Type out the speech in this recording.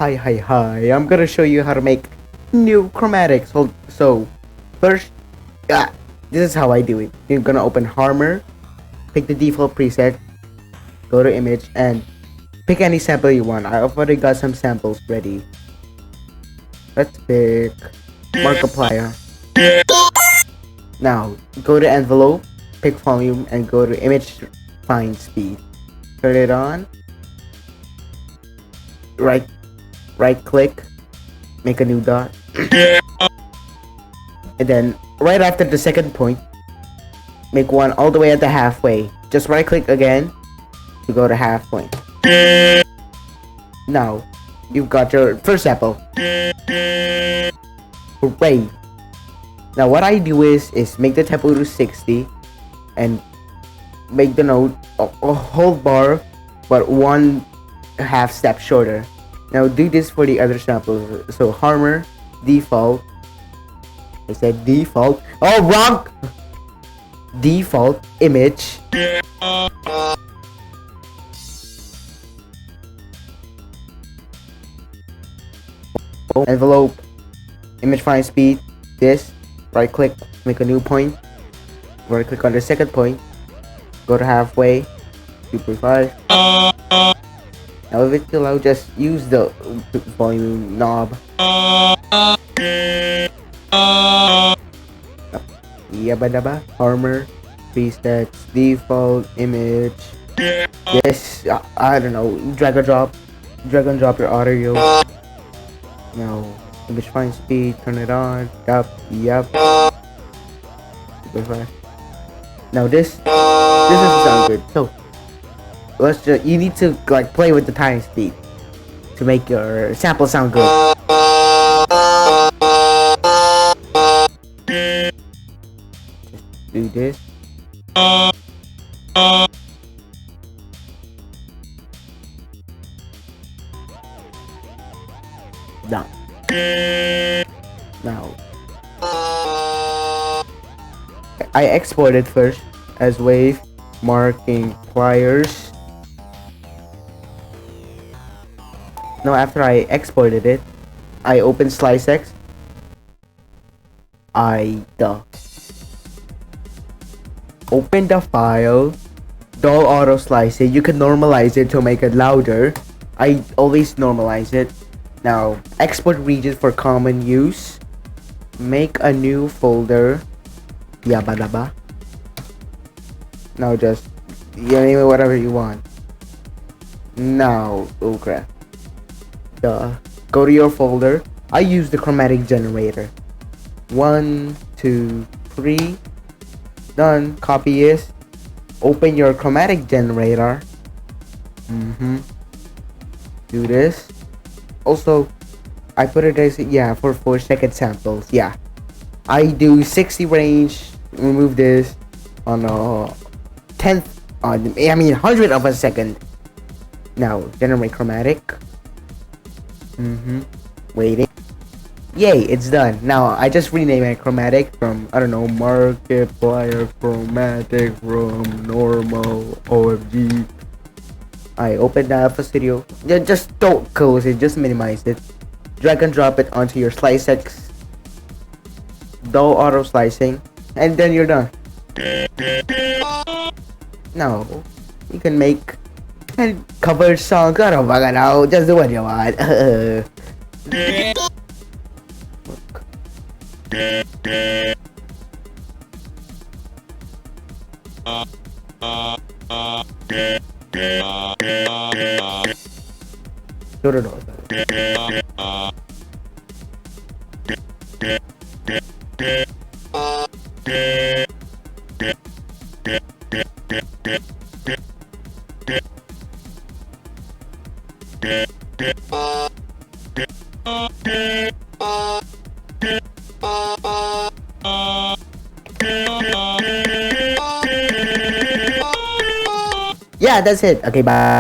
Hi, I'm gonna show you how to make new chromatics. So first, this is how I do it. You're gonna open Harmor, pick the default preset, go to image, and pick any sample you want. I've already got some samples ready. Let's pick Markiplier. Now go to envelope, pick volume, and go to image find speed. Turn it on. Right click, make a new dot, and then right after the second point, make one all the way at the halfway. Just right click again to go to half point. Now you've got your first sample. Hooray! Now what I do is make the tempo to 60 and make the note a whole bar but 1/2 step shorter. Now do this for the other samples. So Harmor, default. I said default. Oh, wrong! Default, image. Envelope, image find speed. This, right click, make a new point. Right click on the second point. Go to halfway. 2.5. Now if it's too loud, just use the volume knob. Yabadaba. Harmor, presets, default, image. Yes, I don't know. Drag and drop your audio. Now image find speed, turn it on. Yep. 2.5. Now this doesn't sound good. So you need to like play with the time speed to make your sample sound good. Just do this. Done. Now I export it first as wave, marking pliers. Now after I exported it, I open SliceX. Open the file, dull auto slice it. You can normalize it to make it louder. I always normalize it. Now export region for common use. Make a new folder. Yabadaba. Now just name it whatever you want. Now, oh crap. Go to your folder. I use the chromatic generator. 1, 2, 3. Done. Copy is. Open your chromatic generator. Do this. Also, I put it as for 4-second samples. Yeah, I do 60 range. Remove this on a 100th of a second. Now generate chromatic. Waiting. Yay, it's done. Now I just rename it chromatic from, I don't know, Markiplier chromatic from normal OFG. I open the Alpha Studio. Just don't close it, just minimize it. Drag and drop it onto your SliceX. Dull auto slicing. And then you're done. Now you can make and cover songs. I don't fucking know. Just do what you want. Yeah, that's it. Okay, bye.